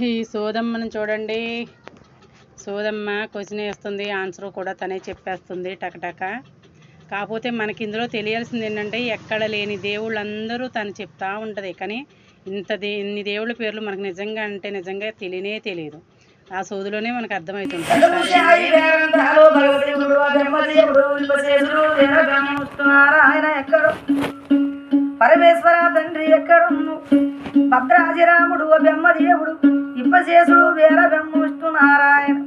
ఈ సోదమ్మని చూడండి. సోదమ్మ క్వశ్చన్ వేస్తుంది, ఆన్సర్ కూడా తనే చెప్పేస్తుంది టకటక. కాకపోతే మనకి ఇందులో తెలియాల్సింది ఏంటంటే ఎక్కడ లేని దేవుళ్ళందరూ తను చెప్తా ఉంటుంది. కానీ ఇన్ని దేవుళ్ళ పేర్లు మనకు నిజంగా అంటే నిజంగా తెలియదు. ఆ సోదులోనే మనకు అర్థమవుతుంది. పరమేశ్వర తండ్రి ఎక్కడున్ను, భద్రాజిరాముడు బ్రహ్మదేవుడు, ఇప్పశేషుడు వీర బ్రహ్మవిష్ణు నారాయణ,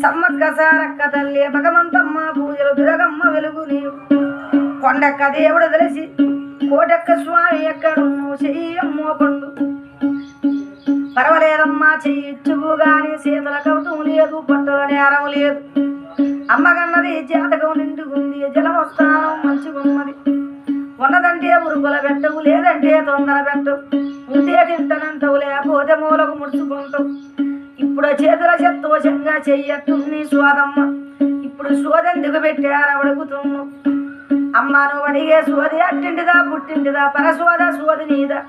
సమ్మక్క సారక్క తల్లి భగవంతమ్మ పూజలు దురగమ్మ వెలుగు నీవు, కొండక్క దేవుడు తెలిసి కోటక్క స్వామి ఎక్కడున్ను, చెయ్యమ్మో కొండు పర్వాలేదమ్మా, చెయ్యిచ్చువు గాని చేతుల కవుతూ లేదు, పట్టుల నేరం లేదు, అమ్మగన్నది జాతకం నిండుకుంది, జలమస్థానం మంచిగున్నది, ఉన్నదంటే ఉరుకుల పెట్టవు, లేదంటే తొందర పెట్టవు, ఉంటే తింటనంటవు, లేకపోతే మూలకు ముడుచుకుంటావు. ఇప్పుడు చేతుల సంతోషంగా చెయ్యట్టుంది సోదమ్మ, ఇప్పుడు సోదెందుకు పెట్టారు అడుగుతున్నావు. అమ్మ నువ్వు అడిగే సోది అట్టింటిదా పుట్టింటిదా, పరసోద సోది నీదా,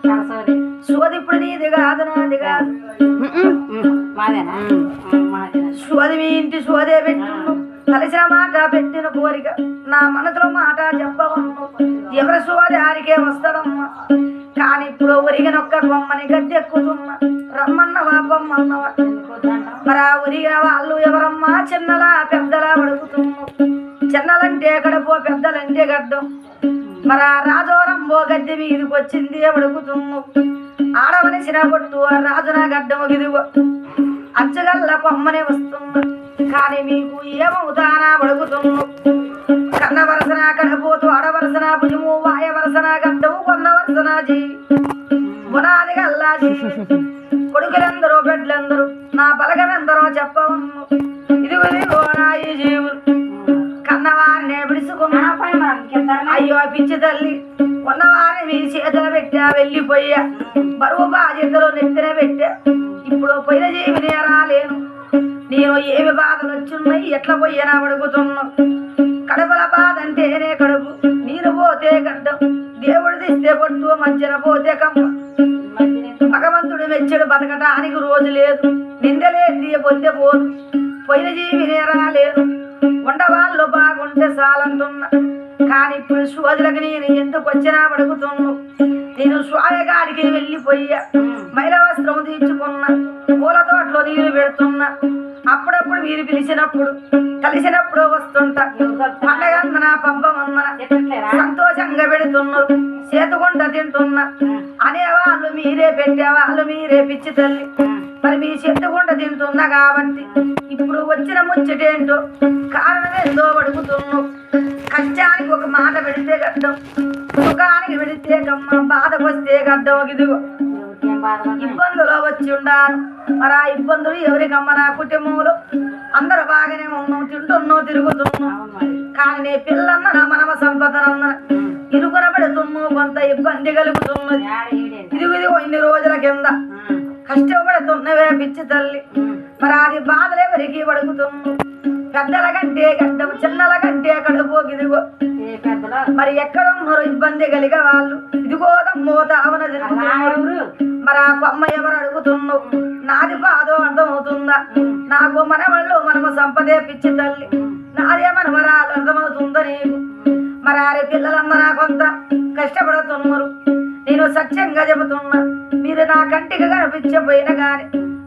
సోది ఇప్పుడు నీది కాదు నాది కాదు, సోది మీ ఇంటి సోదే పెట్టు, కలిసిన మాట పెట్టిన కోరిక, నా మనసులో మాట చెప్పవమ్మ, ఎవరి సోది ఆరికే వస్తదమ్మా. కానీ ఇప్పుడు ఒరిగినొక్క బొమ్మని గద్దెక్కుతున్నా, రమ్మన్నవా బొమ్మన్నవా, మరి ఆ ఒరిగిన వాళ్ళు ఎవరమ్మా, చిన్నలా పెద్దలా అడుగుతున్నావు. చిన్నలంటే కడుపో, పెద్దలంటే గడ్డం, మరి ఆ రాజోరంబో గద్దె మీదికి వచ్చింది అడుగుతున్నావు. ఆడవలసిన పొట్టు ఆ రాజున గడ్డము గిదిగో, అంచగల్ల కొమ్మని వస్తున్నా, కానీ మీకు ఏమవుతానా అడుగుతున్నావు. కన్న వరసన కడపోతూ, ఆడవరసన భుజము, వాయ వరసన గడ్డము, కొన్న వరసన చెయ్యి, పునాది గల్లా చెయ్యి, కొడుకులందరూ బిడ్డలందరూ నా బలగమెందరో చెప్పవమ్ము. ఇదిగో ఇదిగో నా ఈ జీవులు కన్నవారిని విడుచుకున్నా, అయ్యో పిచ్చి తల్లి, ఉన్నవారిని మీ చేతులు పెట్టా, వెళ్ళిపోయా, బరువు బాధ్యతలు నెత్తిన పెట్టా, ఇప్పుడు పోయిన జీవిని రాలేను, నేను ఏమి బాధలు వచ్చున్నాయి, ఎట్లా పోయినా అడుగుతున్నావు. కడుపుల బాధ అంటేనే కడుపు, నీరు పోతే గడ్డం, దేవుడు తీస్తే పొట్టు, మంచిన పోతే కమ్మ, భగవంతుడు మెచ్చడు బతకటానికి రోజు లేదు, నిందలేంది పొందే పోదు, పోయిన జీవిని రాలేదు, ఉండవాళ్ళు బాగుంటే చాలంటున్నా. కానీ ఇప్పుడు సోదరులకు నేను ఎందుకు వచ్చినా అడుగుతున్నావు. నేను స్వామిగాడికి వెళ్ళిపోయా, మైల వస్త్రం తీర్చుకున్నా, పూల తోటలో నీరు పెడుతున్నా, అప్పుడప్పుడు మీరు పిలిచినప్పుడు కలిసినప్పుడు వస్తుంటా, పండగందన పబ్బమందన సంతోషంగా పెడుతున్నారు, చేతుకుంట తింటున్నా, అనేవాళ్ళు మీరే, పెట్టేవాళ్ళు మీరే, పిచ్చి తల్లి మరి మీ చేతుకుంట తింటున్నా. కాబట్టి ఇప్పుడు వచ్చిన ముచ్చటేంటో, కారణం ఏందో అడుగుతున్నావు. కష్టానికి ఒక మాట పెడితే గడ్డం, సుఖానికి పెడితే కమ్మ, బాధకు వస్తే గడ్డం గిదిగో. ఇబ్బందులో వచ్చి ఉండాను, మరి ఆ ఇబ్బందులు ఎవరికమ్మ, నా కుటుంబంలో అందరూ బాగానే ఉన్నాం, తింటున్నావు, తిరుగుతున్నావు, కానీ నీ పిల్లన్న నా మనమ సంపదనన్న ఇరుకున పెడుతున్నావు, కొంత ఇబ్బంది కలుగుతున్నది. ఇదిగో ఇన్ని రోజుల కింద కష్టపడుతున్నవే పిచ్చి తల్లి, మరి అది బాధలు ఎవరికి పడుకుతున్నావు. పెద్దల కంటే గడ్డం, చిన్నల కంటే కడుపు గిదిగో, మరి ఎక్కడ ఉన్నారు ఇబ్బంది కలిగే వాళ్ళు. ఇదిగో దమ్మో తావన తిరుగుతున్నారు, మరి ఆ కొమ్మ ఎవరు అడుగుతున్నావు. నాది బాధో అర్థమవుతుందా, నాకు మనవాళ్ళు మనము సంపదే పిచ్చి తల్లి, నాదే మనవరాలు అర్థమవుతుందా నీకు. మరి ఆరే పిల్లలందరూ కొంత కష్టపడుతున్నారు, నేను సత్యంగా చెబుతున్నా. మీరు నా కంటికి కనిపించపోయినా గాని,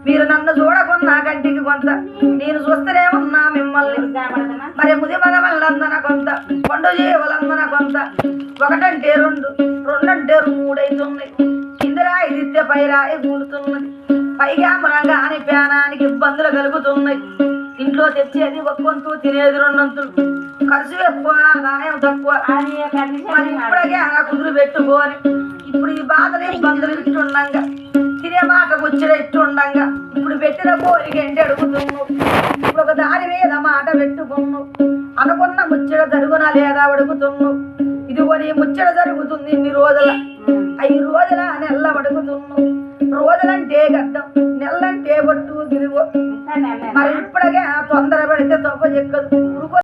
మీరు నన్ను చూడకున్నా కంటికి కొంత, నేను చూస్తూనే ఉన్నా మిమ్మల్ని. మరి ముది మగవల్లందన కొంత, కొండు జీవులందన కొంత, ఒకటంటే రెండు, రెండంటే మూడైతున్నాయి, ఇందులో ఇదిస్తే పైరాయి కూలుతున్నది, పైగా మనంగాని ప్యానానికి ఇబ్బందులు కలుగుతున్నాయి. ఇంట్లో తెచ్చేది ఒక్కొంతు, తినేది రెండొంతులు, ఖర్చు ఎక్కువ, ఆదాయం తక్కువ. మరి ఇప్పటికే అలా కుదురు పెట్టుకోని, ఇప్పుడు ఈ బాధలు ఇబ్బందులు ఇట్టుండగా, తినే మాట ముచ్చట ఇట్టుండగా, ఇప్పుడు పెట్టిన కోరిక ఏంటి అడుగుతున్నావు. ఇప్పుడు ఒక దాని మీద మాట పెట్టుకున్నావు, అనుకున్న ముచ్చట జరుగునా లేదా అడుగుతున్నావు. ఇదిగో నీ ముచ్చట జరుగుతుంది ఇన్ని రోజుల, 5 రోజుల నెల అడుగుతున్నావు. రోజులంటే గడ్డం, నెల్లంటే బొట్టు గిదిగో, మరి ఇప్పటికే తొందర పెడితే తొప్ప చెక్కదు.